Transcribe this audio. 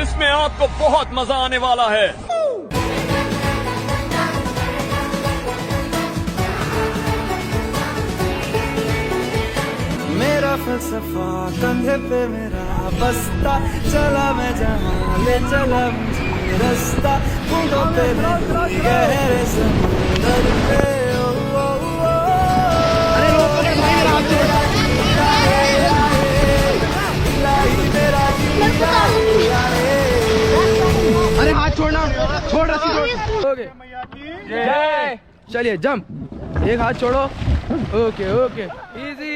इसमें आपको बहुत मजा आने वाला है। मेरा फलसफा कंधे पे मेरा बस्ता, चला मैं जहाँ ले चला मुझे रास्ता, बूंदों पे मेरी गहरे समुंदर पे। अरे हाथ छोड़ना, छोड़ रस्सी छोड़। जय। चलिए जंप, एक हाथ छोड़ो। Okay okay, easy.